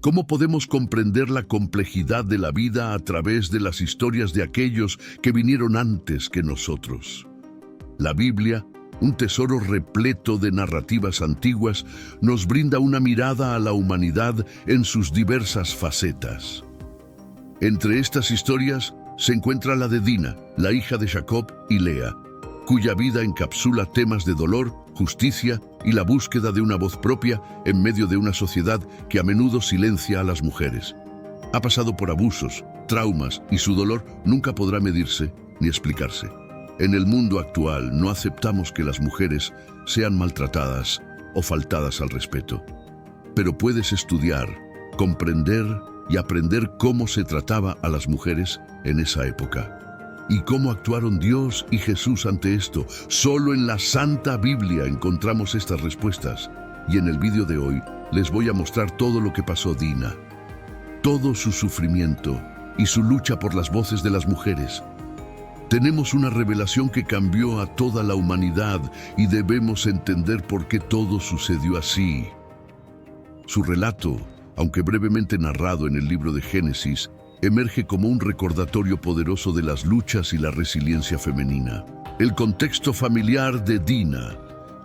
¿Cómo podemos comprender la complejidad de la vida a través de las historias de aquellos que vinieron antes que nosotros? La Biblia, un tesoro repleto de narrativas antiguas, nos brinda una mirada a la humanidad en sus diversas facetas. Entre estas historias se encuentra la de Dina, la hija de Jacob y Lea, cuya vida encapsula temas de dolor, justicia y la búsqueda de una voz propia en medio de una sociedad que a menudo silencia a las mujeres. Ha pasado por abusos, traumas y su dolor nunca podrá medirse ni explicarse. En el mundo actual no aceptamos que las mujeres sean maltratadas o faltadas al respeto. Pero puedes estudiar, comprender y aprender cómo se trataba a las mujeres en esa época. ¿Y cómo actuaron Dios y Jesús ante esto? Solo en la Santa Biblia encontramos estas respuestas. Y en el vídeo de hoy les voy a mostrar todo lo que pasó Dina. Todo su sufrimiento y su lucha por las voces de las mujeres. Tenemos una revelación que cambió a toda la humanidad y debemos entender por qué todo sucedió así. Su relato, aunque brevemente narrado en el libro de Génesis, emerge como un recordatorio poderoso de las luchas y la resiliencia femenina. El contexto familiar de Dina.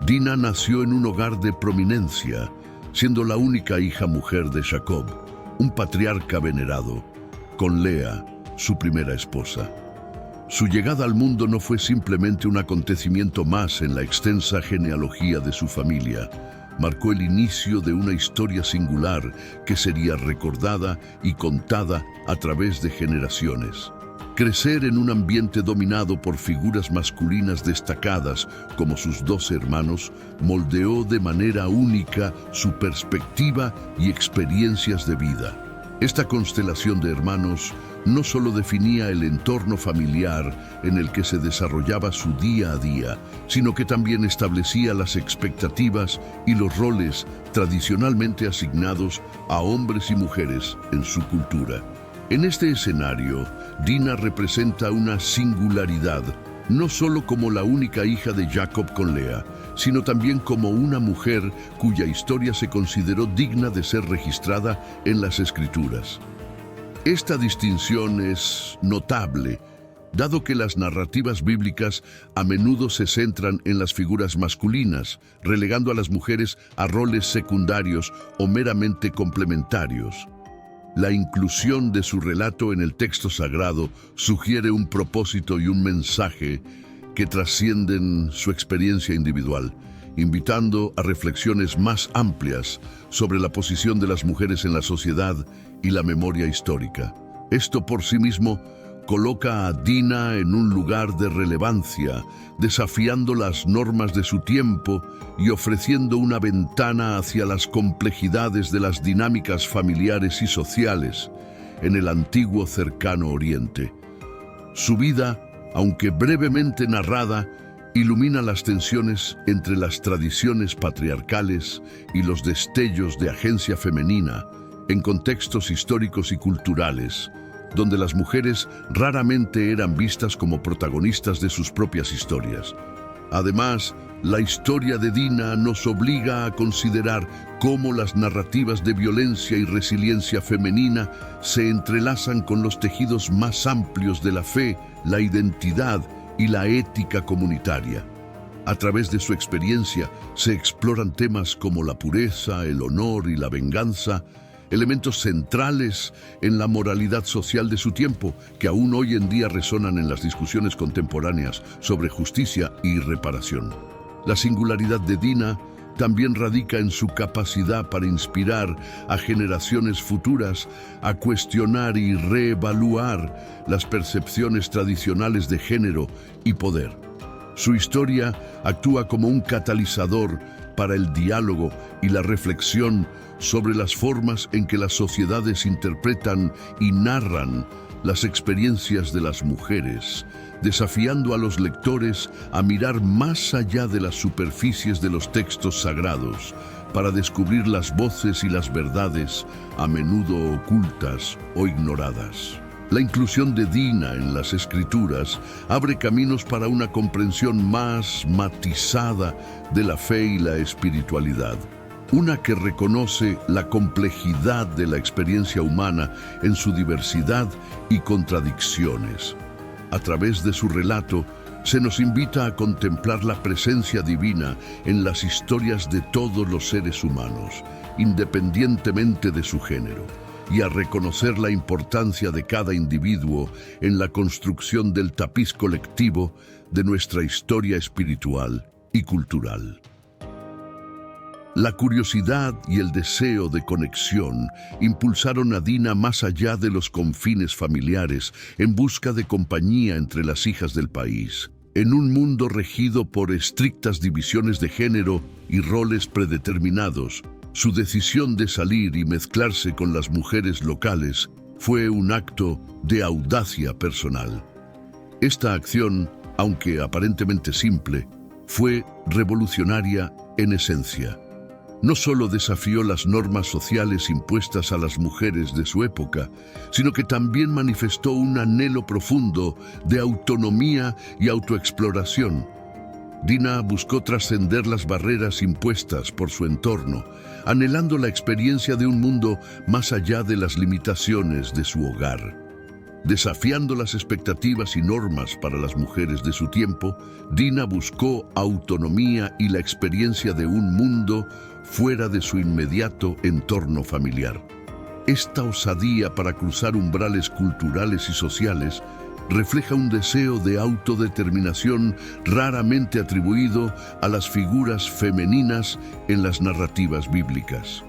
Dina nació en un hogar de prominencia, siendo la única hija mujer de Jacob, un patriarca venerado, con Lea, su primera esposa. Su llegada al mundo no fue simplemente un acontecimiento más en la extensa genealogía de su familia. Marcó el inicio de una historia singular que sería recordada y contada a través de generaciones. Crecer en un ambiente dominado por figuras masculinas destacadas como sus dos hermanos moldeó de manera única su perspectiva y experiencias de vida. Esta constelación de hermanos no solo definía el entorno familiar en el que se desarrollaba su día a día, sino que también establecía las expectativas y los roles tradicionalmente asignados a hombres y mujeres en su cultura. En este escenario, Dina representa una singularidad, no solo como la única hija de Jacob con Lea, sino también como una mujer cuya historia se consideró digna de ser registrada en las Escrituras. Esta distinción es notable, dado que las narrativas bíblicas a menudo se centran en las figuras masculinas, relegando a las mujeres a roles secundarios o meramente complementarios. La inclusión de su relato en el texto sagrado sugiere un propósito y un mensaje que trascienden su experiencia individual, invitando a reflexiones más amplias sobre la posición de las mujeres en la sociedad y la memoria histórica. Esto por sí mismo coloca a Dina en un lugar de relevancia, desafiando las normas de su tiempo y ofreciendo una ventana hacia las complejidades de las dinámicas familiares y sociales en el antiguo cercano Oriente. Su vida, aunque brevemente narrada, ilumina las tensiones entre las tradiciones patriarcales y los destellos de agencia femenina en contextos históricos y culturales, donde las mujeres raramente eran vistas como protagonistas de sus propias historias. Además, la historia de Dina nos obliga a considerar cómo las narrativas de violencia y resiliencia femenina se entrelazan con los tejidos más amplios de la fe, la identidad y la ética comunitaria. A través de su experiencia se exploran temas como la pureza, el honor y la venganza, elementos centrales en la moralidad social de su tiempo, que aún hoy en día resonan en las discusiones contemporáneas sobre justicia y reparación. La singularidad de Dina también radica en su capacidad para inspirar a generaciones futuras a cuestionar y reevaluar las percepciones tradicionales de género y poder. Su historia actúa como un catalizador para el diálogo y la reflexión sobre las formas en que las sociedades interpretan y narran las experiencias de las mujeres, desafiando a los lectores a mirar más allá de las superficies de los textos sagrados para descubrir las voces y las verdades a menudo ocultas o ignoradas. La inclusión de Dina en las Escrituras abre caminos para una comprensión más matizada de la fe y la espiritualidad. una que reconoce la complejidad de la experiencia humana en su diversidad y contradicciones. A través de su relato, se nos invita a contemplar la presencia divina en las historias de todos los seres humanos, independientemente de su género, y a reconocer la importancia de cada individuo en la construcción del tapiz colectivo de nuestra historia espiritual y cultural. La curiosidad y el deseo de conexión impulsaron a Dina más allá de los confines familiares en busca de compañía entre las hijas del país. En un mundo regido por estrictas divisiones de género y roles predeterminados, su decisión de salir y mezclarse con las mujeres locales fue un acto de audacia personal. Esta acción, aunque aparentemente simple, fue revolucionaria en esencia. No solo desafió las normas sociales impuestas a las mujeres de su época, sino que también manifestó un anhelo profundo de autonomía y autoexploración. Dina buscó trascender las barreras impuestas por su entorno, anhelando la experiencia de un mundo más allá de las limitaciones de su hogar. Desafiando las expectativas y normas para las mujeres de su tiempo, Dina buscó autonomía y la experiencia de un mundo fuera de su inmediato entorno familiar. Esta osadía para cruzar umbrales culturales y sociales refleja un deseo de autodeterminación raramente atribuido a las figuras femeninas en las narrativas bíblicas.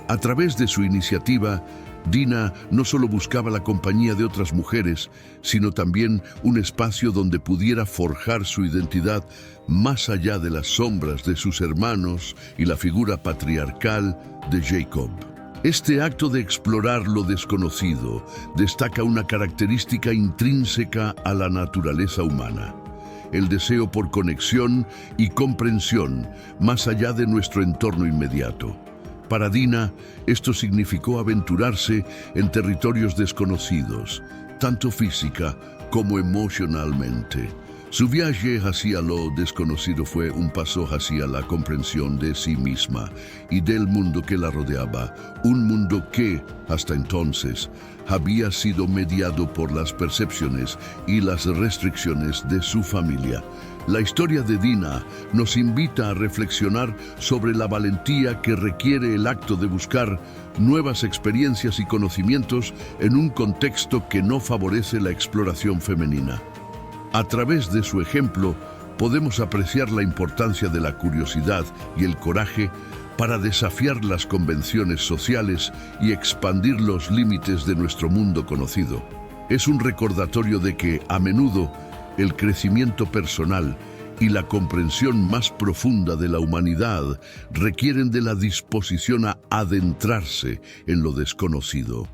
A través de su iniciativa, Dina no solo buscaba la compañía de otras mujeres, sino también un espacio donde pudiera forjar su identidad más allá de las sombras de sus hermanos y la figura patriarcal de Jacob. Este acto de explorar lo desconocido destaca una característica intrínseca a la naturaleza humana: el deseo por conexión y comprensión más allá de nuestro entorno inmediato. Para Dina, esto significó aventurarse en territorios desconocidos, tanto física como emocionalmente. Su viaje hacia lo desconocido fue un paso hacia la comprensión de sí misma y del mundo que la rodeaba, un mundo que, hasta entonces, había sido mediado por las percepciones y las restricciones de su familia. La historia de Dina nos invita a reflexionar sobre la valentía que requiere el acto de buscar nuevas experiencias y conocimientos en un contexto que no favorece la exploración femenina. A través de su ejemplo, podemos apreciar la importancia de la curiosidad y el coraje para desafiar las convenciones sociales y expandir los límites de nuestro mundo conocido. Es un recordatorio de que, a menudo, el crecimiento personal y la comprensión más profunda de la humanidad requieren de la disposición a adentrarse en lo desconocido.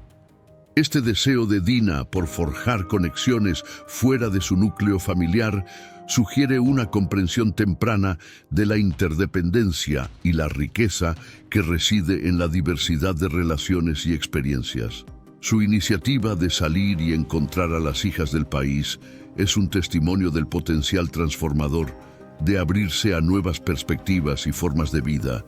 Este deseo de Dina por forjar conexiones fuera de su núcleo familiar sugiere una comprensión temprana de la interdependencia y la riqueza que reside en la diversidad de relaciones y experiencias. Su iniciativa de salir y encontrar a las hijas del país es un testimonio del potencial transformador de abrirse a nuevas perspectivas y formas de vida,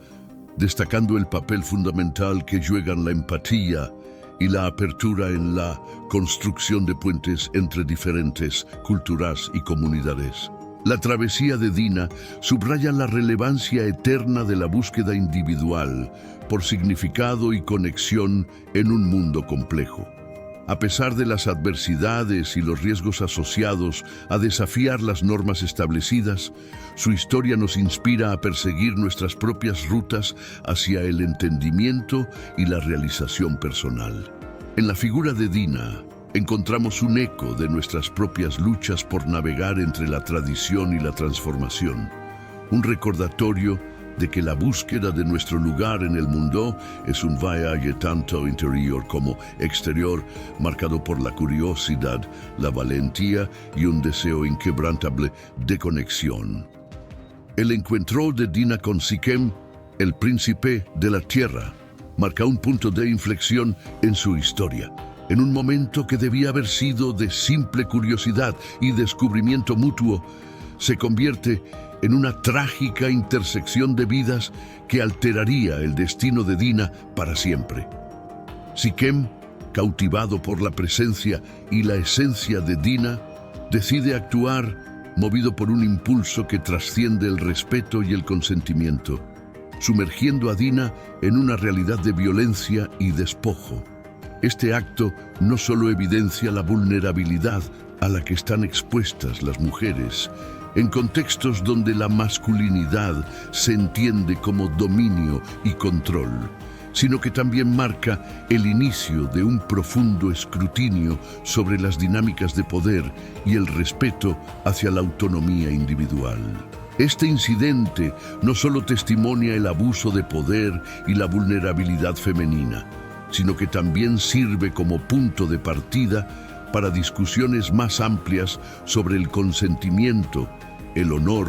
destacando el papel fundamental que juegan la empatía y la apertura en la construcción de puentes entre diferentes culturas y comunidades. La travesía de Dina subraya la relevancia eterna de la búsqueda individual por significado y conexión en un mundo complejo. A pesar de las adversidades y los riesgos asociados a desafiar las normas establecidas, su historia nos inspira a perseguir nuestras propias rutas hacia el entendimiento y la realización personal. En la figura de Dina, encontramos un eco de nuestras propias luchas por navegar entre la tradición y la transformación, un recordatorio de que la búsqueda de nuestro lugar en el mundo es un viaje tanto interior como exterior, marcado por la curiosidad, la valentía y un deseo inquebrantable de conexión. El encuentro de Dina con Siquem, el príncipe de la tierra, marca un punto de inflexión en su historia. En un momento que debía haber sido de simple curiosidad y descubrimiento mutuo, se convierte en una trágica intersección de vidas que alteraría el destino de Dina para siempre. Siquem, cautivado por la presencia y la esencia de Dina, decide actuar movido por un impulso que trasciende el respeto y el consentimiento, sumergiendo a Dina en una realidad de violencia y despojo. Este acto no solo evidencia la vulnerabilidad a la que están expuestas las mujeres, en contextos donde la masculinidad se entiende como dominio y control, sino que también marca el inicio de un profundo escrutinio sobre las dinámicas de poder y el respeto hacia la autonomía individual. Este incidente no solo testimonia el abuso de poder y la vulnerabilidad femenina, sino que también sirve como punto de partida para discusiones más amplias sobre el consentimiento, el honor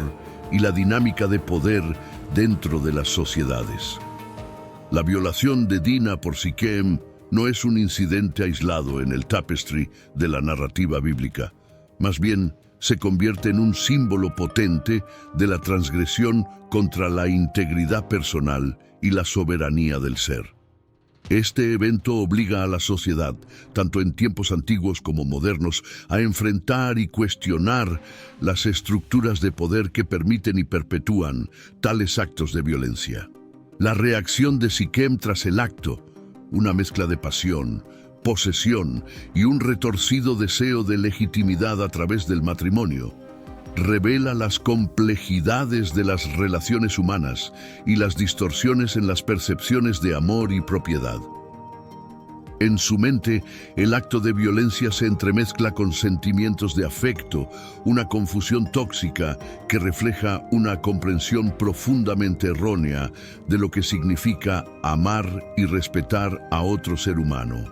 y la dinámica de poder dentro de las sociedades. La violación de Dina por Siquem no es un incidente aislado en el tapestry de la narrativa bíblica. Más bien, se convierte en un símbolo potente de la transgresión contra la integridad personal y la soberanía del ser. Este evento obliga a la sociedad, tanto en tiempos antiguos como modernos, a enfrentar y cuestionar las estructuras de poder que permiten y perpetúan tales actos de violencia. La reacción de Siquem tras el acto, una mezcla de pasión, posesión y un retorcido deseo de legitimidad a través del matrimonio, revela las complejidades de las relaciones humanas y las distorsiones en las percepciones de amor y propiedad. En su mente, el acto de violencia se entremezcla con sentimientos de afecto, una confusión tóxica que refleja una comprensión profundamente errónea de lo que significa amar y respetar a otro ser humano.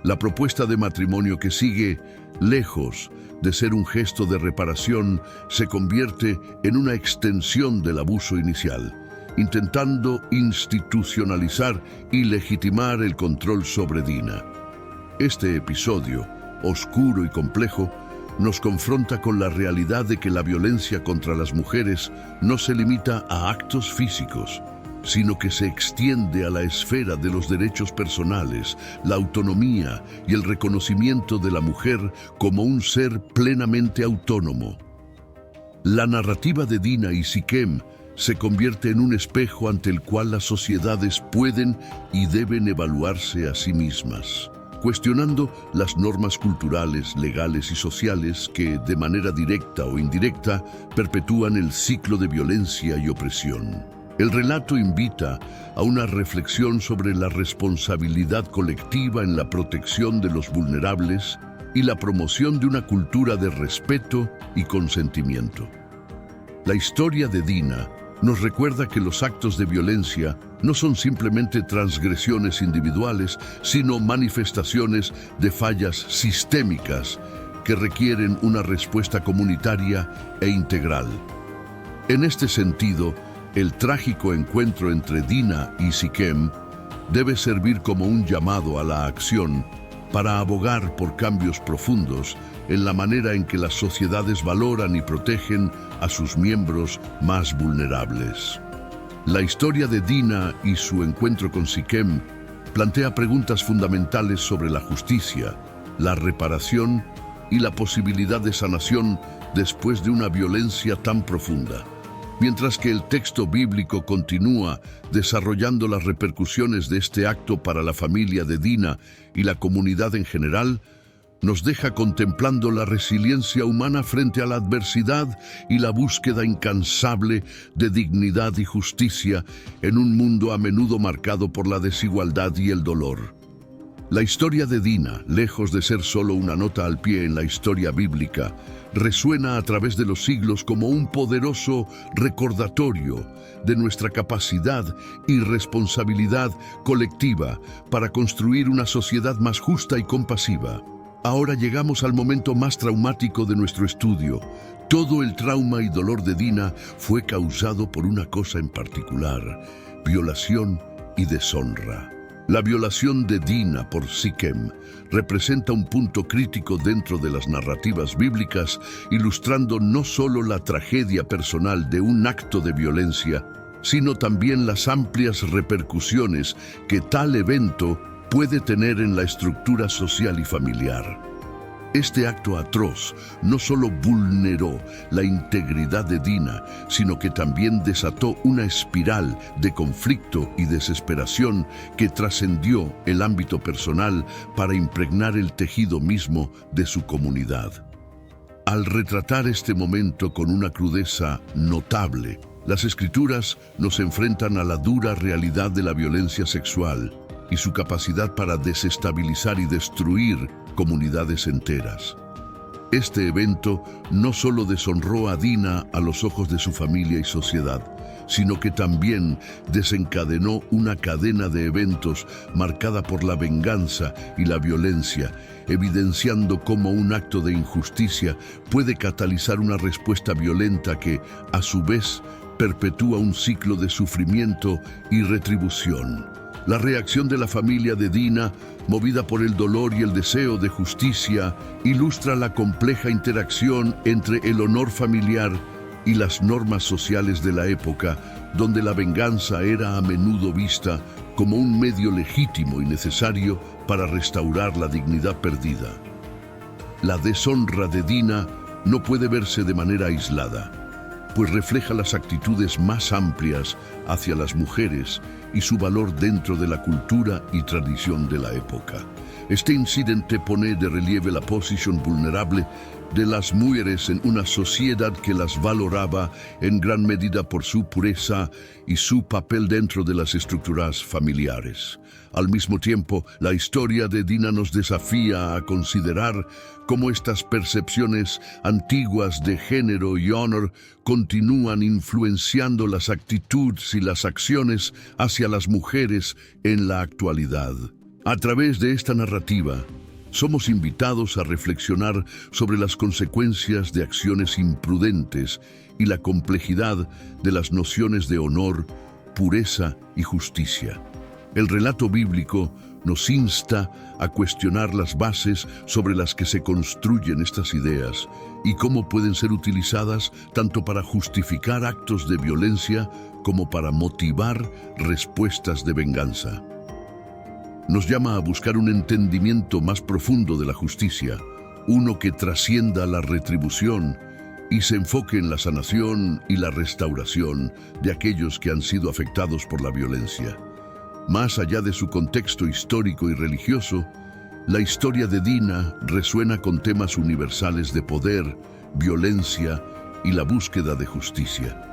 La propuesta de matrimonio que sigue, lejos de ser un gesto de reparación, se convierte en una extensión del abuso inicial, intentando institucionalizar y legitimar el control sobre Dina. Este episodio, oscuro y complejo, nos confronta con la realidad de que la violencia contra las mujeres no se limita a actos físicos, sino que se extiende a la esfera de los derechos personales, la autonomía y el reconocimiento de la mujer como un ser plenamente autónomo. La narrativa de Dina y Siquem se convierte en un espejo ante el cual las sociedades pueden y deben evaluarse a sí mismas, cuestionando las normas culturales, legales y sociales que, de manera directa o indirecta, perpetúan el ciclo de violencia y opresión. El relato invita a una reflexión sobre la responsabilidad colectiva en la protección de los vulnerables y la promoción de una cultura de respeto y consentimiento. La historia de Dina nos recuerda que los actos de violencia no son simplemente transgresiones individuales, sino manifestaciones de fallas sistémicas que requieren una respuesta comunitaria e integral. En este sentido, el trágico encuentro entre Dina y Siquem debe servir como un llamado a la acción para abogar por cambios profundos en la manera en que las sociedades valoran y protegen a sus miembros más vulnerables. La historia de Dina y su encuentro con Siquem plantea preguntas fundamentales sobre la justicia, la reparación y la posibilidad de sanación después de una violencia tan profunda. Mientras que el texto bíblico continúa desarrollando las repercusiones de este acto para la familia de Dina y la comunidad en general, nos deja contemplando la resiliencia humana frente a la adversidad y la búsqueda incansable de dignidad y justicia en un mundo a menudo marcado por la desigualdad y el dolor. La historia de Dina, lejos de ser solo una nota al pie en la historia bíblica, resuena a través de los siglos como un poderoso recordatorio de nuestra capacidad y responsabilidad colectiva para construir una sociedad más justa y compasiva. Ahora llegamos al momento más traumático de nuestro estudio. Todo el trauma y dolor de Dina fue causado por una cosa en particular: violación y deshonra. La violación de Dina por Siquem representa un punto crítico dentro de las narrativas bíblicas, ilustrando no solo la tragedia personal de un acto de violencia, sino también las amplias repercusiones que tal evento puede tener en la estructura social y familiar. Este acto atroz no solo vulneró la integridad de Dina, sino que también desató una espiral de conflicto y desesperación que trascendió el ámbito personal para impregnar el tejido mismo de su comunidad. Al retratar este momento con una crudeza notable, las Escrituras nos enfrentan a la dura realidad de la violencia sexual y su capacidad para desestabilizar y destruir comunidades enteras. Este evento no solo deshonró a Dina a los ojos de su familia y sociedad, sino que también desencadenó una cadena de eventos marcada por la venganza y la violencia, evidenciando cómo un acto de injusticia puede catalizar una respuesta violenta que, a su vez, perpetúa un ciclo de sufrimiento y retribución. La reacción de la familia de Dina, movida por el dolor y el deseo de justicia, ilustra la compleja interacción entre el honor familiar y las normas sociales de la época, donde la venganza era a menudo vista como un medio legítimo y necesario para restaurar la dignidad perdida. La deshonra de Dina no puede verse de manera aislada, pues refleja las actitudes más amplias hacia las mujeres y su valor dentro de la cultura y tradición de la época. Este incidente pone de relieve la posición vulnerable de las mujeres en una sociedad que las valoraba en gran medida por su pureza y su papel dentro de las estructuras familiares. Al mismo tiempo, la historia de Dina nos desafía a considerar cómo estas percepciones antiguas de género y honor continúan influenciando las actitudes y las acciones hacia las mujeres en la actualidad. A través de esta narrativa, somos invitados a reflexionar sobre las consecuencias de acciones imprudentes y la complejidad de las nociones de honor, pureza y justicia. El relato bíblico nos insta a cuestionar las bases sobre las que se construyen estas ideas y cómo pueden ser utilizadas tanto para justificar actos de violencia como para motivar respuestas de venganza. Nos llama a buscar un entendimiento más profundo de la justicia, uno que trascienda la retribución y se enfoque en la sanación y la restauración de aquellos que han sido afectados por la violencia. Más allá de su contexto histórico y religioso, la historia de Dina resuena con temas universales de poder, violencia y la búsqueda de justicia.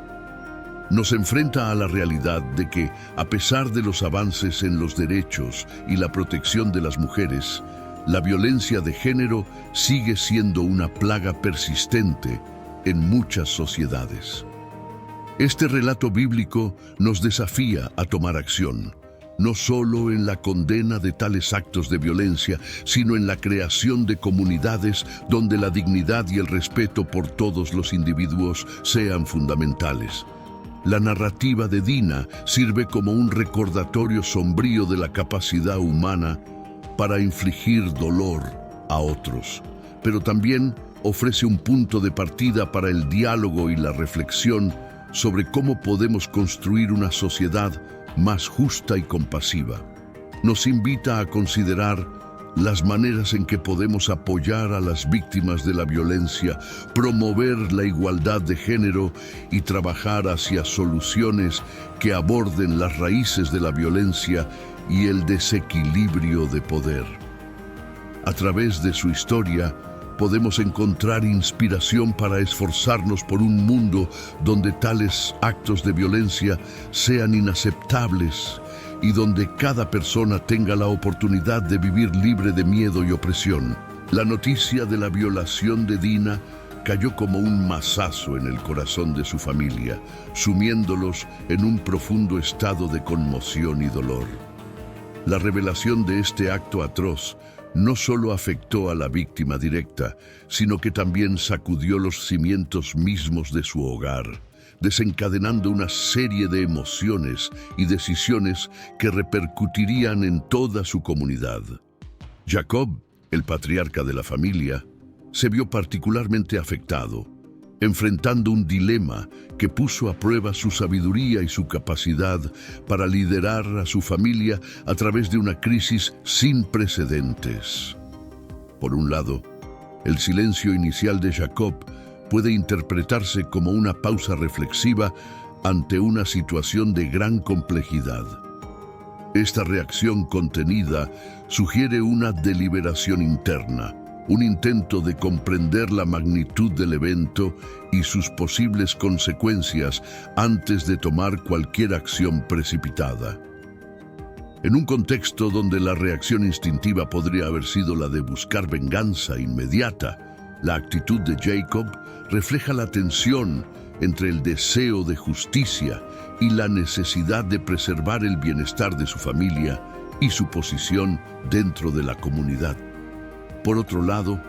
Nos enfrenta a la realidad de que, a pesar de los avances en los derechos y la protección de las mujeres, la violencia de género sigue siendo una plaga persistente en muchas sociedades. Este relato bíblico nos desafía a tomar acción, no solo en la condena de tales actos de violencia, sino en la creación de comunidades donde la dignidad y el respeto por todos los individuos sean fundamentales. La narrativa de Dina sirve como un recordatorio sombrío de la capacidad humana para infligir dolor a otros, pero también ofrece un punto de partida para el diálogo y la reflexión sobre cómo podemos construir una sociedad más justa y compasiva. Nos invita a considerar las maneras en que podemos apoyar a las víctimas de la violencia, promover la igualdad de género y trabajar hacia soluciones que aborden las raíces de la violencia y el desequilibrio de poder. A través de su historia, podemos encontrar inspiración para esforzarnos por un mundo donde tales actos de violencia sean inaceptables y donde cada persona tenga la oportunidad de vivir libre de miedo y opresión. La noticia de la violación de Dina cayó como un mazazo en el corazón de su familia, sumiéndolos en un profundo estado de conmoción y dolor. La revelación de este acto atroz no solo afectó a la víctima directa, sino que también sacudió los cimientos mismos de su hogar, desencadenando una serie de emociones y decisiones que repercutirían en toda su comunidad. Jacob, el patriarca de la familia, se vio particularmente afectado, enfrentando un dilema que puso a prueba su sabiduría y su capacidad para liderar a su familia a través de una crisis sin precedentes. Por un lado, el silencio inicial de Jacob puede interpretarse como una pausa reflexiva ante una situación de gran complejidad. Esta reacción contenida sugiere una deliberación interna, un intento de comprender la magnitud del evento y sus posibles consecuencias antes de tomar cualquier acción precipitada. En un contexto donde la reacción instintiva podría haber sido la de buscar venganza inmediata, la actitud de Jacob refleja la tensión entre el deseo de justicia y la necesidad de preservar el bienestar de su familia y su posición dentro de la comunidad. Por otro lado,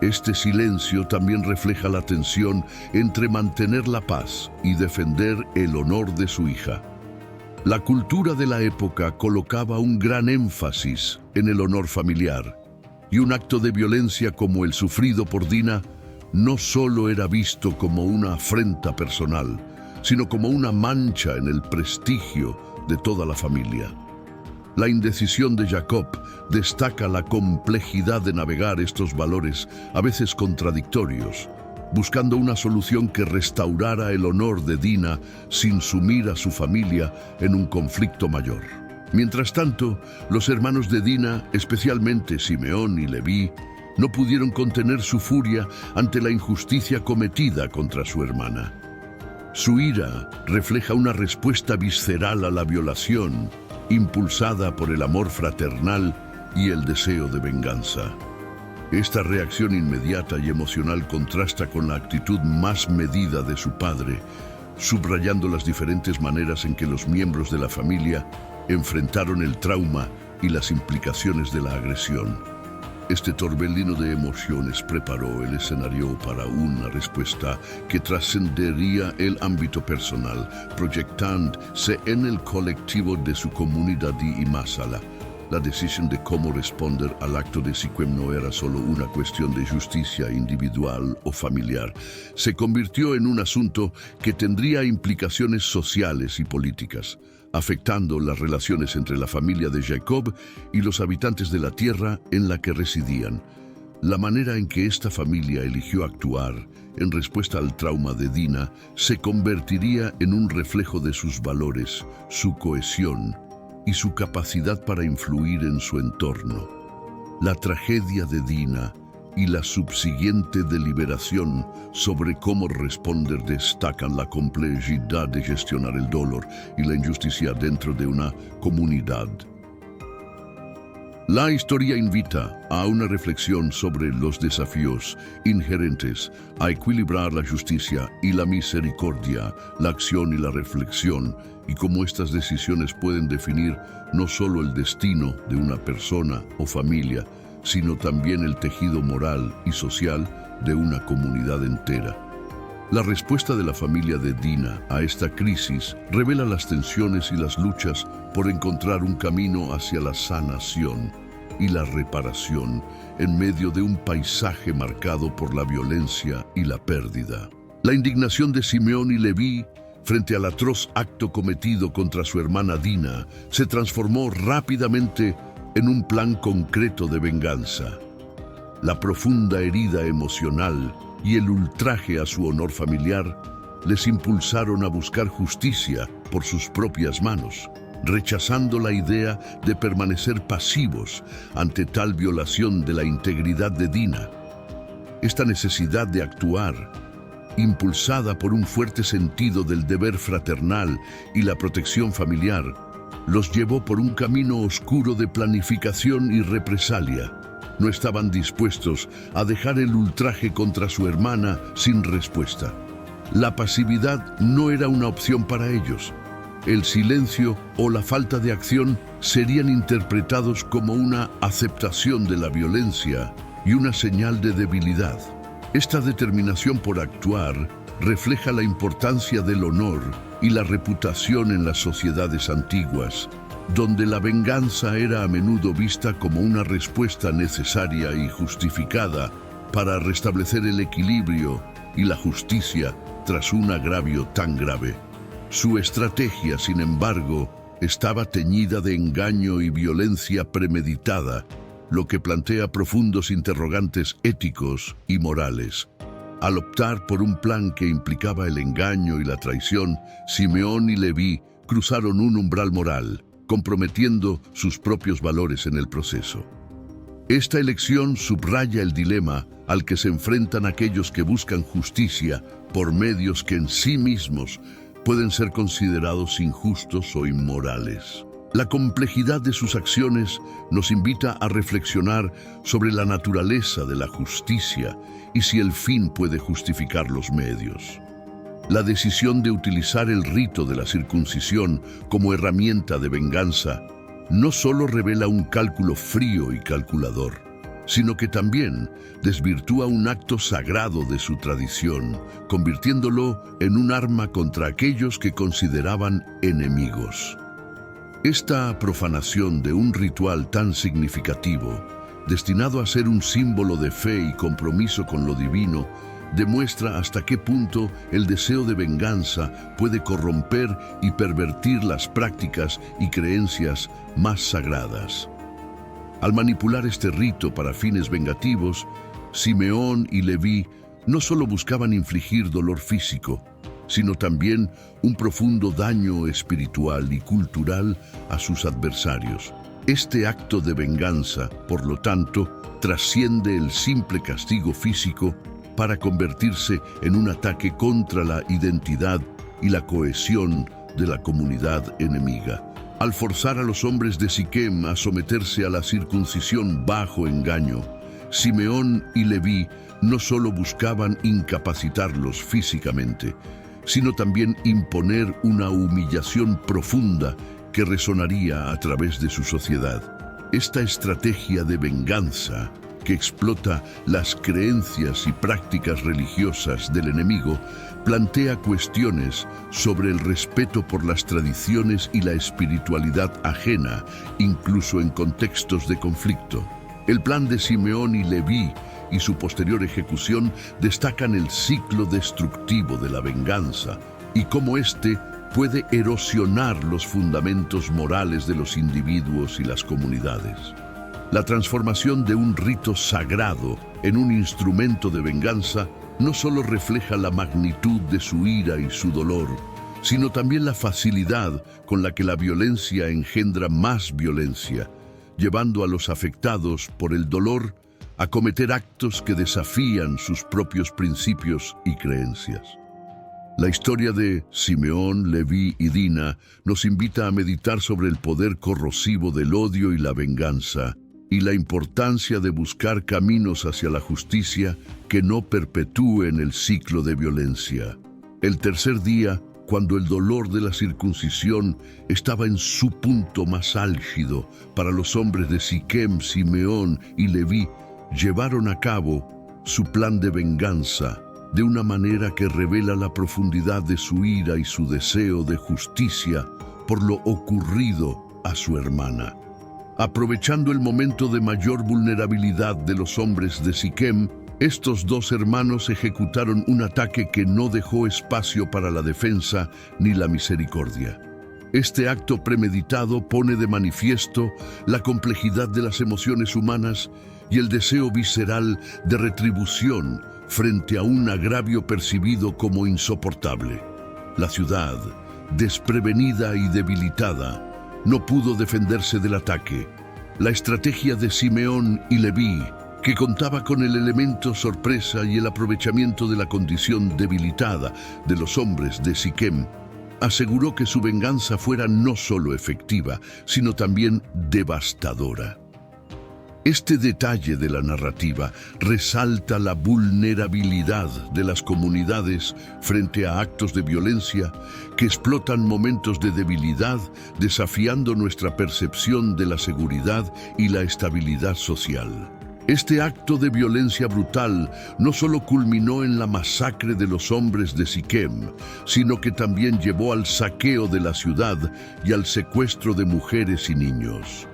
este silencio también refleja la tensión entre mantener la paz y defender el honor de su hija. La cultura de la época colocaba un gran énfasis en el honor familiar, y un acto de violencia como el sufrido por Dina no solo era visto como una afrenta personal, sino como una mancha en el prestigio de toda la familia. La indecisión de Jacob destaca la complejidad de navegar estos valores, a veces contradictorios, buscando una solución que restaurara el honor de Dina sin sumir a su familia en un conflicto mayor. Mientras tanto, los hermanos de Dina, especialmente Simeón y Leví, no pudieron contener su furia ante la injusticia cometida contra su hermana. Su ira refleja una respuesta visceral a la violación, impulsada por el amor fraternal y el deseo de venganza. Esta reacción inmediata y emocional contrasta con la actitud más medida de su padre, subrayando las diferentes maneras en que los miembros de la familia enfrentaron el trauma y las implicaciones de la agresión. Este torbellino de emociones preparó el escenario para una respuesta que trascendería el ámbito personal, proyectándose en el colectivo de su comunidad y más allá. La decisión de cómo responder al acto de Siquem no era solo una cuestión de justicia individual o familiar. Se convirtió en un asunto que tendría implicaciones sociales y políticas, afectando las relaciones entre la familia de Jacob y los habitantes de la tierra en la que residían. La manera en que esta familia eligió actuar en respuesta al trauma de Dina se convertiría en un reflejo de sus valores, su cohesión y su capacidad para influir en su entorno. La tragedia de Dina y la subsiguiente deliberación sobre cómo responder destacan la complejidad de gestionar el dolor y la injusticia dentro de una comunidad. La historia invita a una reflexión sobre los desafíos inherentes a equilibrar la justicia y la misericordia, la acción y la reflexión, y cómo estas decisiones pueden definir no solo el destino de una persona o familia, sino también el tejido moral y social de una comunidad entera. La respuesta de la familia de Dina a esta crisis revela las tensiones y las luchas por encontrar un camino hacia la sanación y la reparación en medio de un paisaje marcado por la violencia y la pérdida. La indignación de Simeón y Leví frente al atroz acto cometido contra su hermana Dina se transformó rápidamente en un plan concreto de venganza. La profunda herida emocional y el ultraje a su honor familiar les impulsaron a buscar justicia por sus propias manos, rechazando la idea de permanecer pasivos ante tal violación de la integridad de Dina. Esta necesidad de actuar, impulsada por un fuerte sentido del deber fraternal y la protección familiar, los llevó por un camino oscuro de planificación y represalia. No estaban dispuestos a dejar el ultraje contra su hermana sin respuesta. La pasividad no era una opción para ellos. El silencio o la falta de acción serían interpretados como una aceptación de la violencia y una señal de debilidad. Esta determinación por actuar refleja la importancia del honor y la reputación en las sociedades antiguas, donde la venganza era a menudo vista como una respuesta necesaria y justificada para restablecer el equilibrio y la justicia tras un agravio tan grave. Su estrategia, sin embargo, estaba teñida de engaño y violencia premeditada, lo que plantea profundos interrogantes éticos y morales. Al optar por un plan que implicaba el engaño y la traición, Simeón y Leví cruzaron un umbral moral, comprometiendo sus propios valores en el proceso. Esta elección subraya el dilema al que se enfrentan aquellos que buscan justicia por medios que en sí mismos pueden ser considerados injustos o inmorales. La complejidad de sus acciones nos invita a reflexionar sobre la naturaleza de la justicia y si el fin puede justificar los medios. La decisión de utilizar el rito de la circuncisión como herramienta de venganza no solo revela un cálculo frío y calculador, sino que también desvirtúa un acto sagrado de su tradición, convirtiéndolo en un arma contra aquellos que consideraban enemigos. Esta profanación de un ritual tan significativo, destinado a ser un símbolo de fe y compromiso con lo divino, demuestra hasta qué punto el deseo de venganza puede corromper y pervertir las prácticas y creencias más sagradas. Al manipular este rito para fines vengativos, Simeón y Leví no solo buscaban infligir dolor físico, sino también un profundo daño espiritual y cultural a sus adversarios. Este acto de venganza, por lo tanto, trasciende el simple castigo físico para convertirse en un ataque contra la identidad y la cohesión de la comunidad enemiga. Al forzar a los hombres de Siquem a someterse a la circuncisión bajo engaño, Simeón y Leví no solo buscaban incapacitarlos físicamente, sino también imponer una humillación profunda que resonaría a través de su sociedad. Esta estrategia de venganza, que explota las creencias y prácticas religiosas del enemigo, plantea cuestiones sobre el respeto por las tradiciones y la espiritualidad ajena, incluso en contextos de conflicto. El plan de Simeón y Leví y su posterior ejecución destacan el ciclo destructivo de la venganza y cómo éste puede erosionar los fundamentos morales de los individuos y las comunidades. La transformación de un rito sagrado en un instrumento de venganza no solo refleja la magnitud de su ira y su dolor, sino también la facilidad con la que la violencia engendra más violencia, llevando a los afectados por el dolor a cometer actos que desafían sus propios principios y creencias. La historia de Simeón, Leví y Dina nos invita a meditar sobre el poder corrosivo del odio y la venganza, y la importancia de buscar caminos hacia la justicia que no perpetúen el ciclo de violencia. El tercer día, cuando el dolor de la circuncisión estaba en su punto más álgido para los hombres de Siquem, Simeón y Leví, llevaron a cabo su plan de venganza de una manera que revela la profundidad de su ira y su deseo de justicia por lo ocurrido a su hermana. Aprovechando el momento de mayor vulnerabilidad de los hombres de Siquem, estos dos hermanos ejecutaron un ataque que no dejó espacio para la defensa ni la misericordia. Este acto premeditado pone de manifiesto la complejidad de las emociones humanas y el deseo visceral de retribución frente a un agravio percibido como insoportable. La ciudad, desprevenida y debilitada, no pudo defenderse del ataque. La estrategia de Simeón y Leví, que contaba con el elemento sorpresa y el aprovechamiento de la condición debilitada de los hombres de Siquem, aseguró que su venganza fuera no solo efectiva, sino también devastadora. Este detalle de la narrativa resalta la vulnerabilidad de las comunidades frente a actos de violencia que explotan momentos de debilidad, desafiando nuestra percepción de la seguridad y la estabilidad social. Este acto de violencia brutal no solo culminó en la masacre de los hombres de Siquem, sino que también llevó al saqueo de la ciudad y al secuestro de mujeres y niños.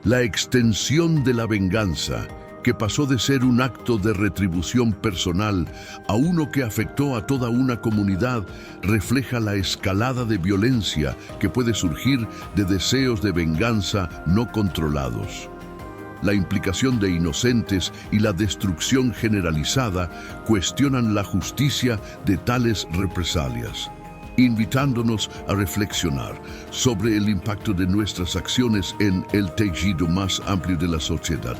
La extensión de la venganza, que pasó de ser un acto de retribución personal a uno que afectó a toda una comunidad, refleja la escalada de violencia que puede surgir de deseos de venganza no controlados. La implicación de inocentes y la destrucción generalizada cuestionan la justicia de tales represalias, invitándonos a reflexionar sobre el impacto de nuestras acciones en el tejido más amplio de la sociedad.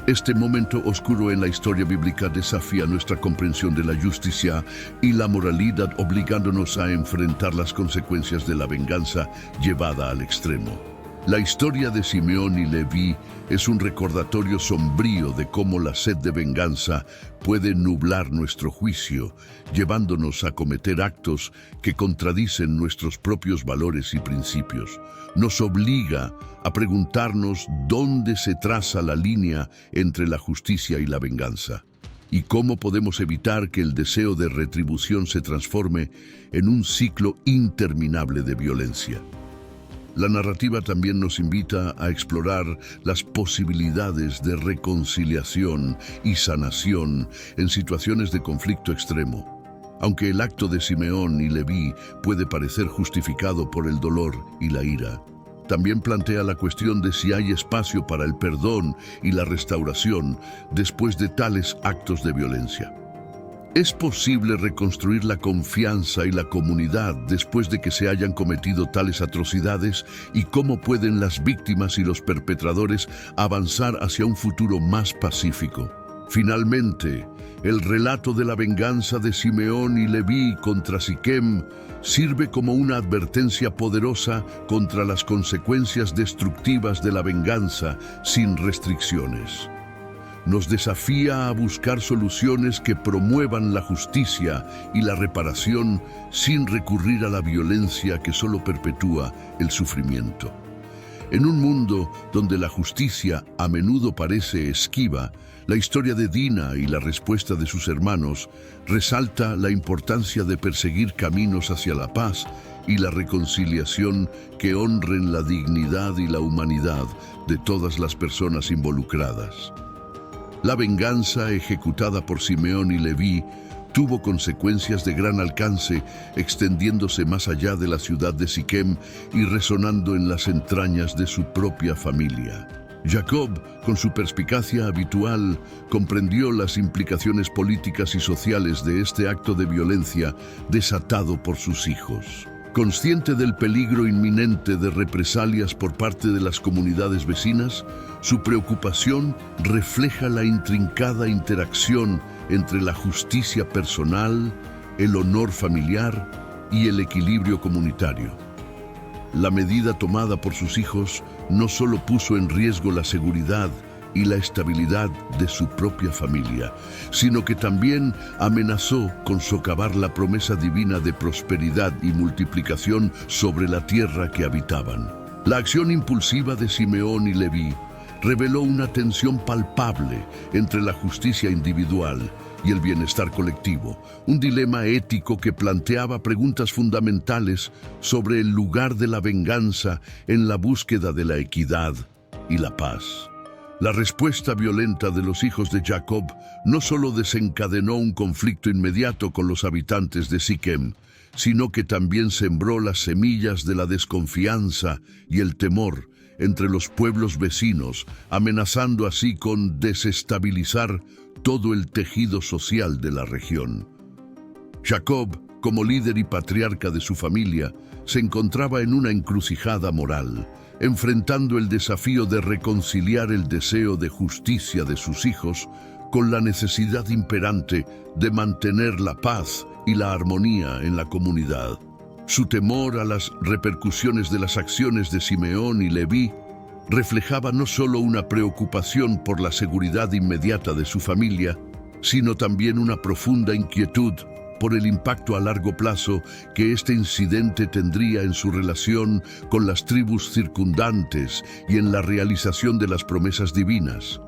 Este momento oscuro en la historia bíblica desafía nuestra comprensión de la justicia y la moralidad, obligándonos a enfrentar las consecuencias de la venganza llevada al extremo. La historia de Simeón y Leví es un recordatorio sombrío de cómo la sed de venganza puede nublar nuestro juicio, llevándonos a cometer actos que contradicen nuestros propios valores y principios. Nos obliga a preguntarnos dónde se traza la línea entre la justicia y la venganza, y cómo podemos evitar que el deseo de retribución se transforme en un ciclo interminable de violencia. La narrativa también nos invita a explorar las posibilidades de reconciliación y sanación en situaciones de conflicto extremo. Aunque el acto de Simeón y Leví puede parecer justificado por el dolor y la ira, también plantea la cuestión de si hay espacio para el perdón y la restauración después de tales actos de violencia. ¿Es posible reconstruir la confianza y la comunidad después de que se hayan cometido tales atrocidades? ¿Y cómo pueden las víctimas y los perpetradores avanzar hacia un futuro más pacífico? Finalmente, el relato de la venganza de Simeón y Leví contra Siquem sirve como una advertencia poderosa contra las consecuencias destructivas de la venganza sin restricciones. Nos desafía a buscar soluciones que promuevan la justicia y la reparación sin recurrir a la violencia que solo perpetúa el sufrimiento. En un mundo donde la justicia a menudo parece esquiva, la historia de Dina y la respuesta de sus hermanos resalta la importancia de perseguir caminos hacia la paz y la reconciliación que honren la dignidad y la humanidad de todas las personas involucradas. La venganza ejecutada por Simeón y Leví tuvo consecuencias de gran alcance, extendiéndose más allá de la ciudad de Siquem y resonando en las entrañas de su propia familia. Jacob, con su perspicacia habitual, comprendió las implicaciones políticas y sociales de este acto de violencia desatado por sus hijos. Consciente del peligro inminente de represalias por parte de las comunidades vecinas, su preocupación refleja la intrincada interacción entre la justicia personal, el honor familiar y el equilibrio comunitario. La medida tomada por sus hijos no solo puso en riesgo la seguridad y la estabilidad de su propia familia, sino que también amenazó con socavar la promesa divina de prosperidad y multiplicación sobre la tierra que habitaban. La acción impulsiva de Simeón y Leví reveló una tensión palpable entre la justicia individual y el bienestar colectivo, un dilema ético que planteaba preguntas fundamentales sobre el lugar de la venganza en la búsqueda de la equidad y la paz. La respuesta violenta de los hijos de Jacob no solo desencadenó un conflicto inmediato con los habitantes de Siquem, sino que también sembró las semillas de la desconfianza y el temor entre los pueblos vecinos, amenazando así con desestabilizar todo el tejido social de la región. Jacob, como líder y patriarca de su familia, se encontraba en una encrucijada moral, enfrentando el desafío de reconciliar el deseo de justicia de sus hijos con la necesidad imperante de mantener la paz y la armonía en la comunidad. Su temor a las repercusiones de las acciones de Simeón y Leví reflejaba no solo una preocupación por la seguridad inmediata de su familia, sino también una profunda inquietud por el impacto a largo plazo que este incidente tendría en su relación con las tribus circundantes y en la realización de las promesas divinas.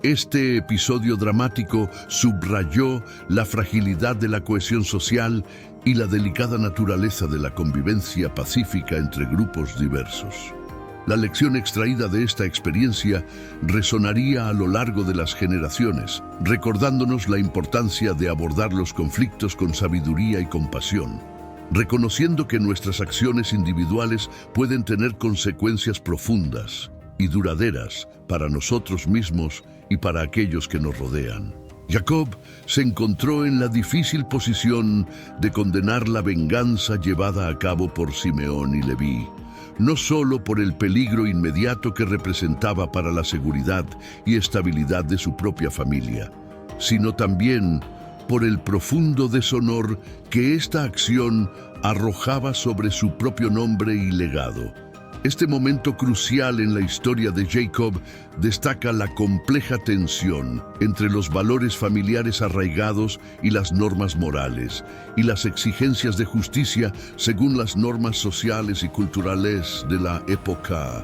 Este episodio dramático subrayó la fragilidad de la cohesión social y la delicada naturaleza de la convivencia pacífica entre grupos diversos. La lección extraída de esta experiencia resonaría a lo largo de las generaciones, recordándonos la importancia de abordar los conflictos con sabiduría y compasión, reconociendo que nuestras acciones individuales pueden tener consecuencias profundas y duraderas para nosotros mismos y para aquellos que nos rodean. Jacob se encontró en la difícil posición de condenar la venganza llevada a cabo por Simeón y Leví, no solo por el peligro inmediato que representaba para la seguridad y estabilidad de su propia familia, sino también por el profundo deshonor que esta acción arrojaba sobre su propio nombre y legado. Este momento crucial en la historia de Jacob destaca la compleja tensión entre los valores familiares arraigados y las normas morales, y las exigencias de justicia según las normas sociales y culturales de la época.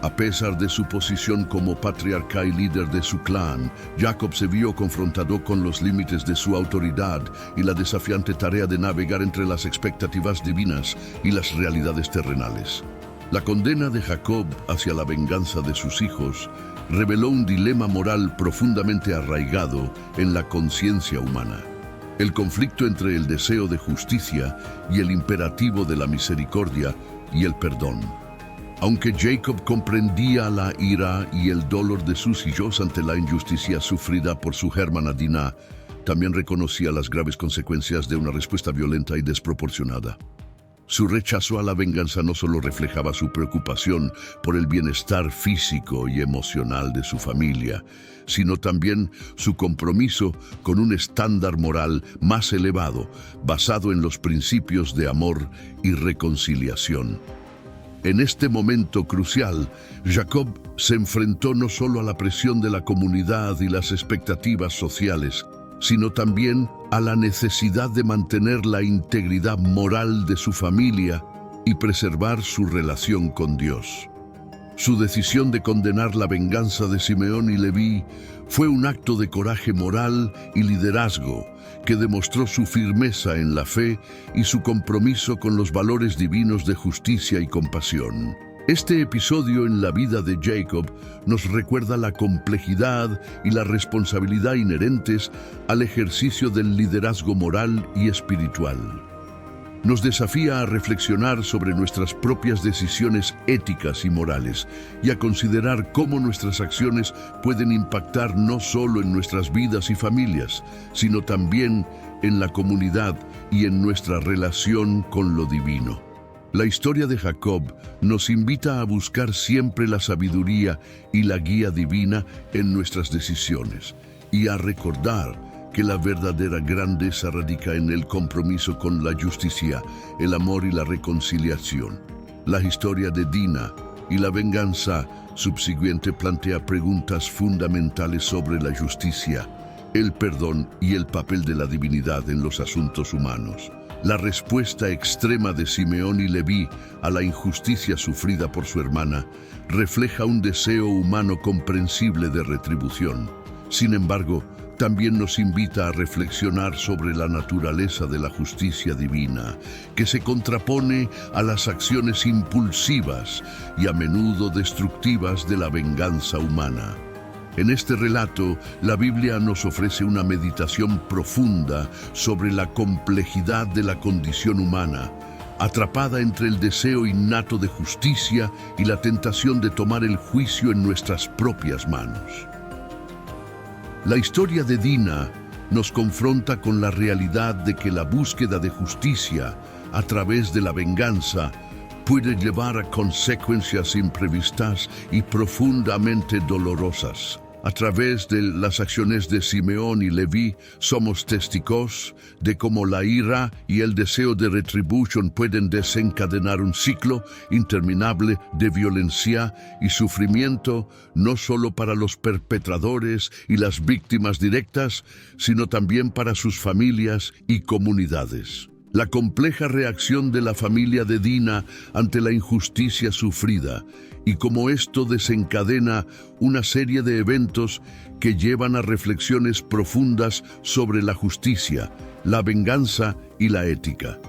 A pesar de su posición como patriarca y líder de su clan, Jacob se vio confrontado con los límites de su autoridad y la desafiante tarea de navegar entre las expectativas divinas y las realidades terrenales. La condena de Jacob hacia la venganza de sus hijos reveló un dilema moral profundamente arraigado en la conciencia humana. El conflicto entre el deseo de justicia y el imperativo de la misericordia y el perdón. Aunque Jacob comprendía la ira y el dolor de sus hijos ante la injusticia sufrida por su hermana Dinah, también reconocía las graves consecuencias de una respuesta violenta y desproporcionada. Su rechazo a la venganza no solo reflejaba su preocupación por el bienestar físico y emocional de su familia, sino también su compromiso con un estándar moral más elevado, basado en los principios de amor y reconciliación. En este momento crucial, Jacob se enfrentó no solo a la presión de la comunidad y las expectativas sociales, sino también a la necesidad de mantener la integridad moral de su familia y preservar su relación con Dios. Su decisión de condenar la venganza de Simeón y Leví fue un acto de coraje moral y liderazgo que demostró su firmeza en la fe y su compromiso con los valores divinos de justicia y compasión. Este episodio en la vida de Jacob nos recuerda la complejidad y la responsabilidad inherentes al ejercicio del liderazgo moral y espiritual. Nos desafía a reflexionar sobre nuestras propias decisiones éticas y morales y a considerar cómo nuestras acciones pueden impactar no solo en nuestras vidas y familias, sino también en la comunidad y en nuestra relación con lo divino. La historia de Jacob nos invita a buscar siempre la sabiduría y la guía divina en nuestras decisiones y a recordar que la verdadera grandeza radica en el compromiso con la justicia, el amor y la reconciliación. La historia de Dinah y la venganza subsiguiente plantea preguntas fundamentales sobre la justicia, el perdón y el papel de la divinidad en los asuntos humanos. La respuesta extrema de Simeón y Leví a la injusticia sufrida por su hermana refleja un deseo humano comprensible de retribución. Sin embargo, también nos invita a reflexionar sobre la naturaleza de la justicia divina, que se contrapone a las acciones impulsivas y a menudo destructivas de la venganza humana. En este relato, la Biblia nos ofrece una meditación profunda sobre la complejidad de la condición humana, atrapada entre el deseo innato de justicia y la tentación de tomar el juicio en nuestras propias manos. La historia de Dinah nos confronta con la realidad de que la búsqueda de justicia a través de la venganza puede llevar a consecuencias imprevistas y profundamente dolorosas. A través de las acciones de Simeón y Leví, somos testigos de cómo la ira y el deseo de retribución pueden desencadenar un ciclo interminable de violencia y sufrimiento, no solo para los perpetradores y las víctimas directas, sino también para sus familias y comunidades. La compleja reacción de la familia de Dina ante la injusticia sufrida y cómo esto desencadena una serie de eventos que llevan a reflexiones profundas sobre la justicia, la venganza y la ética.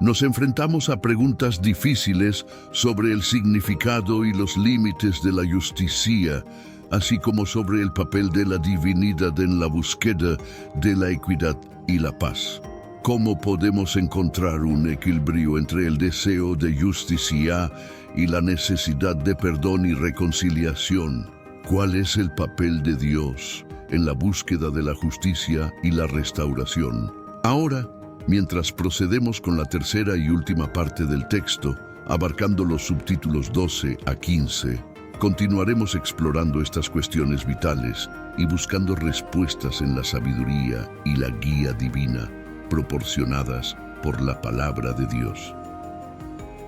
Nos enfrentamos a preguntas difíciles sobre el significado y los límites de la justicia, así como sobre el papel de la divinidad en la búsqueda de la equidad y la paz. ¿Cómo podemos encontrar un equilibrio entre el deseo de justicia y la necesidad de perdón y reconciliación? ¿Cuál es el papel de Dios en la búsqueda de la justicia y la restauración? Ahora, mientras procedemos con la tercera y última parte del texto, abarcando los subtítulos 12 a 15, continuaremos explorando estas cuestiones vitales y buscando respuestas en la sabiduría y la guía divina proporcionadas por la palabra de Dios.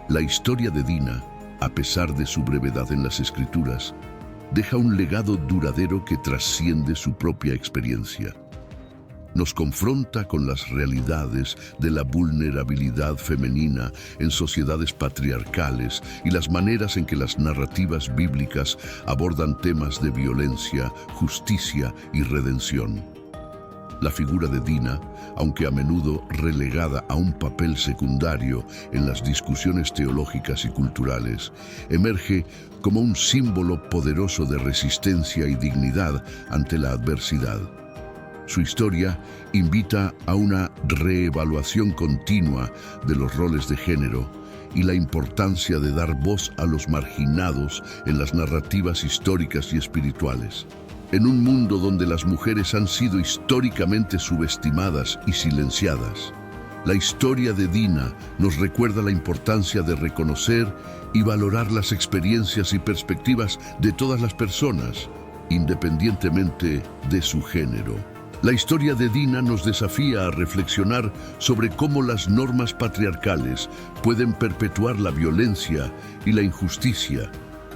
La historia de Dina, a pesar de su brevedad en las Escrituras, deja un legado duradero que trasciende su propia experiencia. Nos confronta con las realidades de la vulnerabilidad femenina en sociedades patriarcales y las maneras en que las narrativas bíblicas abordan temas de violencia, justicia y redención. La figura de Dina, aunque a menudo relegada a un papel secundario en las discusiones teológicas y culturales, emerge como un símbolo poderoso de resistencia y dignidad ante la adversidad. Su historia invita a una reevaluación continua de los roles de género y la importancia de dar voz a los marginados en las narrativas históricas y espirituales. En un mundo donde las mujeres han sido históricamente subestimadas y silenciadas, la historia de Dina nos recuerda la importancia de reconocer y valorar las experiencias y perspectivas de todas las personas, independientemente de su género. La historia de Dina nos desafía a reflexionar sobre cómo las normas patriarcales pueden perpetuar la violencia y la injusticia,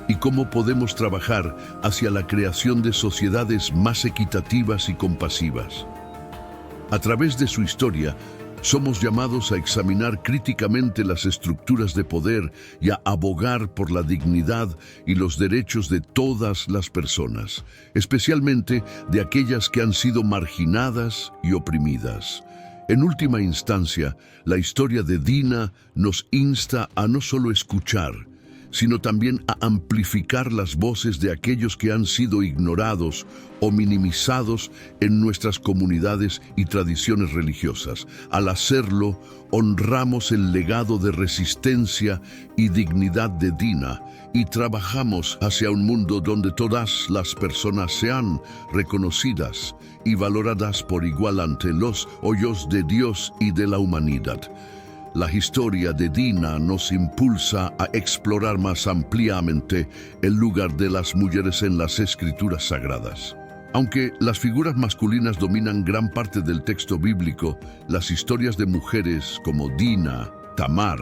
y cómo podemos trabajar hacia la creación de sociedades más equitativas y compasivas. A través de su historia, somos llamados a examinar críticamente las estructuras de poder y a abogar por la dignidad y los derechos de todas las personas, especialmente de aquellas que han sido marginadas y oprimidas. En última instancia, la historia de Dina nos insta a no solo escuchar, sino también a amplificar las voces de aquellos que han sido ignorados o minimizados en nuestras comunidades y tradiciones religiosas. Al hacerlo, honramos el legado de resistencia y dignidad de Dina y trabajamos hacia un mundo donde todas las personas sean reconocidas y valoradas por igual ante los ojos de Dios y de la humanidad. La historia de Dina nos impulsa a explorar más ampliamente el lugar de las mujeres en las Escrituras sagradas. Aunque las figuras masculinas dominan gran parte del texto bíblico, las historias de mujeres como Dina, Tamar,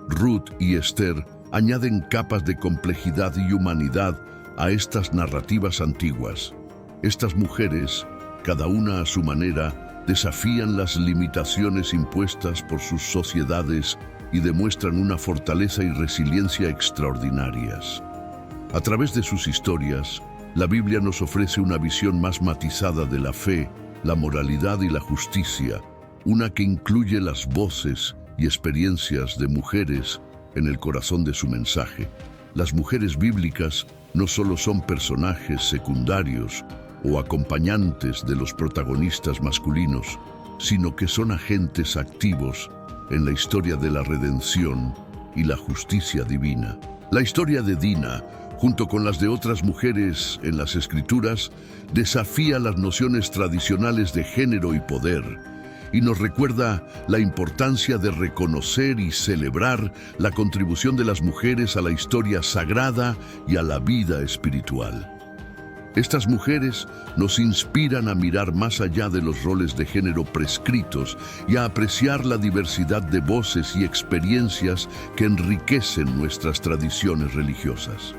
Ruth y Esther añaden capas de complejidad y humanidad a estas narrativas antiguas. Estas mujeres, cada una a su manera, desafían las limitaciones impuestas por sus sociedades y demuestran una fortaleza y resiliencia extraordinarias. A través de sus historias, la Biblia nos ofrece una visión más matizada de la fe, la moralidad y la justicia, una que incluye las voces y experiencias de mujeres en el corazón de su mensaje. Las mujeres bíblicas no solo son personajes secundarios o acompañantes de los protagonistas masculinos, sino que son agentes activos en la historia de la redención y la justicia divina. La historia de Dina, junto con las de otras mujeres en las Escrituras, desafía las nociones tradicionales de género y poder, y nos recuerda la importancia de reconocer y celebrar la contribución de las mujeres a la historia sagrada y a la vida espiritual. Estas mujeres nos inspiran a mirar más allá de los roles de género prescritos y a apreciar la diversidad de voces y experiencias que enriquecen nuestras tradiciones religiosas.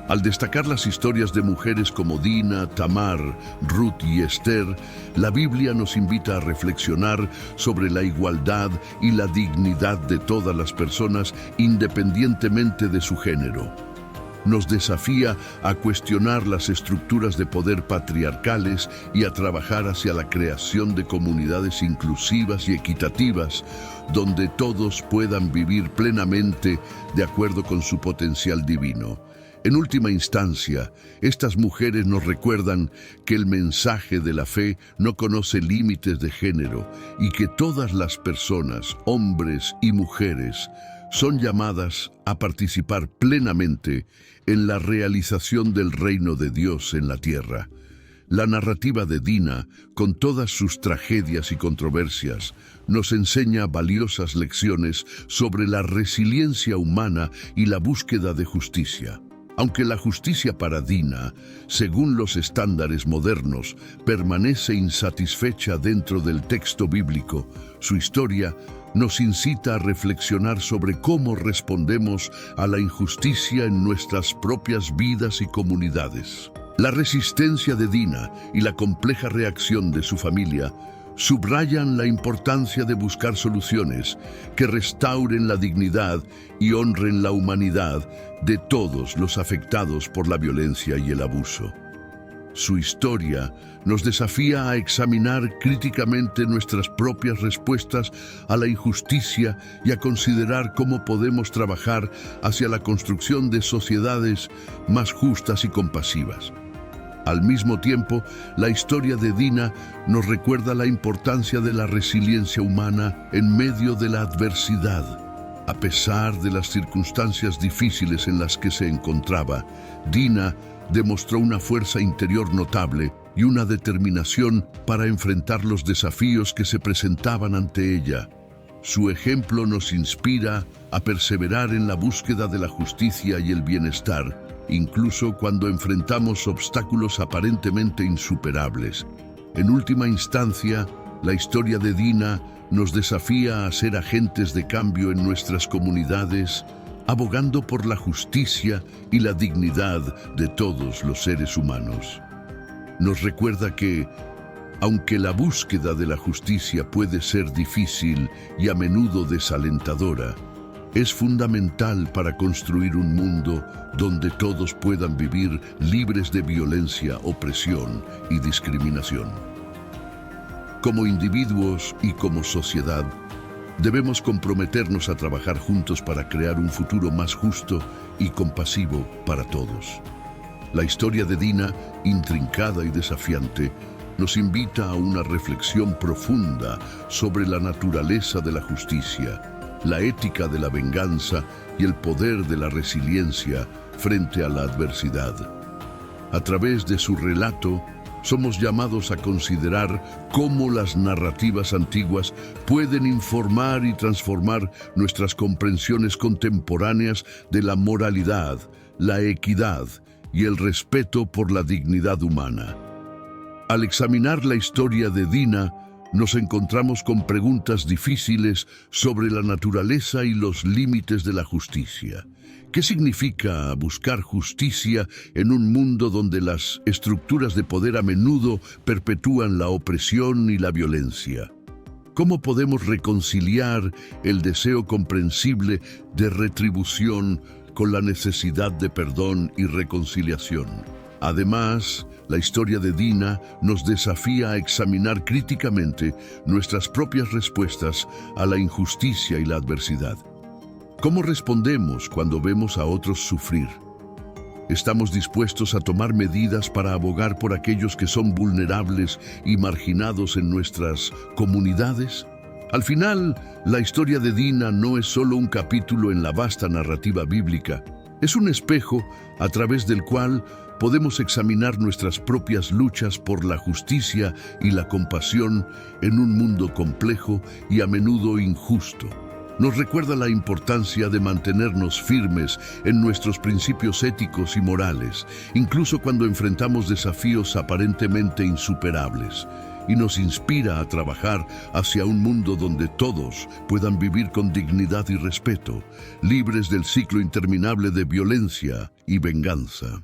Al destacar las historias de mujeres como Dina, Tamar, Ruth y Esther, la Biblia nos invita a reflexionar sobre la igualdad y la dignidad de todas las personas independientemente de su género. Nos desafía a cuestionar las estructuras de poder patriarcales y a trabajar hacia la creación de comunidades inclusivas y equitativas, donde todos puedan vivir plenamente de acuerdo con su potencial divino. En última instancia, estas mujeres nos recuerdan que el mensaje de la fe no conoce límites de género y que todas las personas, hombres y mujeres, son llamadas a participar plenamente en la realización del reino de Dios en la tierra. La narrativa de Dina, con todas sus tragedias y controversias, nos enseña valiosas lecciones sobre la resiliencia humana y la búsqueda de justicia. Aunque la justicia para Dina, según los estándares modernos, permanece insatisfecha dentro del texto bíblico, su historia nos incita a reflexionar sobre cómo respondemos a la injusticia en nuestras propias vidas y comunidades. La resistencia de Dina y la compleja reacción de su familia subrayan la importancia de buscar soluciones que restauren la dignidad y honren la humanidad de todos los afectados por la violencia y el abuso. Su historia nos desafía a examinar críticamente nuestras propias respuestas a la injusticia y a considerar cómo podemos trabajar hacia la construcción de sociedades más justas y compasivas. Al mismo tiempo, la historia de Dina nos recuerda la importancia de la resiliencia humana en medio de la adversidad. A pesar de las circunstancias difíciles en las que se encontraba, Dina demostró una fuerza interior notable y una determinación para enfrentar los desafíos que se presentaban ante ella. Su ejemplo nos inspira a perseverar en la búsqueda de la justicia y el bienestar, incluso cuando enfrentamos obstáculos aparentemente insuperables. En última instancia, la historia de Dina nos desafía a ser agentes de cambio en nuestras comunidades, abogando por la justicia y la dignidad de todos los seres humanos. Nos recuerda que, aunque la búsqueda de la justicia puede ser difícil y a menudo desalentadora, es fundamental para construir un mundo donde todos puedan vivir libres de violencia, opresión y discriminación. Como individuos y como sociedad, debemos comprometernos a trabajar juntos para crear un futuro más justo y compasivo para todos. La historia de Dina, intrincada y desafiante, nos invita a una reflexión profunda sobre la naturaleza de la justicia, la ética de la venganza y el poder de la resiliencia frente a la adversidad. A través de su relato, somos llamados a considerar cómo las narrativas antiguas pueden informar y transformar nuestras comprensiones contemporáneas de la moralidad, la equidad y el respeto por la dignidad humana. Al examinar la historia de Dina, nos encontramos con preguntas difíciles sobre la naturaleza y los límites de la justicia. ¿Qué significa buscar justicia en un mundo donde las estructuras de poder a menudo perpetúan la opresión y la violencia? ¿Cómo podemos reconciliar el deseo comprensible de retribución con la necesidad de perdón y reconciliación? Además, la historia de Dina nos desafía a examinar críticamente nuestras propias respuestas a la injusticia y la adversidad. ¿Cómo respondemos cuando vemos a otros sufrir? ¿Estamos dispuestos a tomar medidas para abogar por aquellos que son vulnerables y marginados en nuestras comunidades? Al final, la historia de Dina no es solo un capítulo en la vasta narrativa bíblica. Es un espejo a través del cual podemos examinar nuestras propias luchas por la justicia y la compasión en un mundo complejo y a menudo injusto. Nos recuerda la importancia de mantenernos firmes en nuestros principios éticos y morales, incluso cuando enfrentamos desafíos aparentemente insuperables. y nos inspira a trabajar hacia un mundo donde todos puedan vivir con dignidad y respeto, libres del ciclo interminable de violencia y venganza.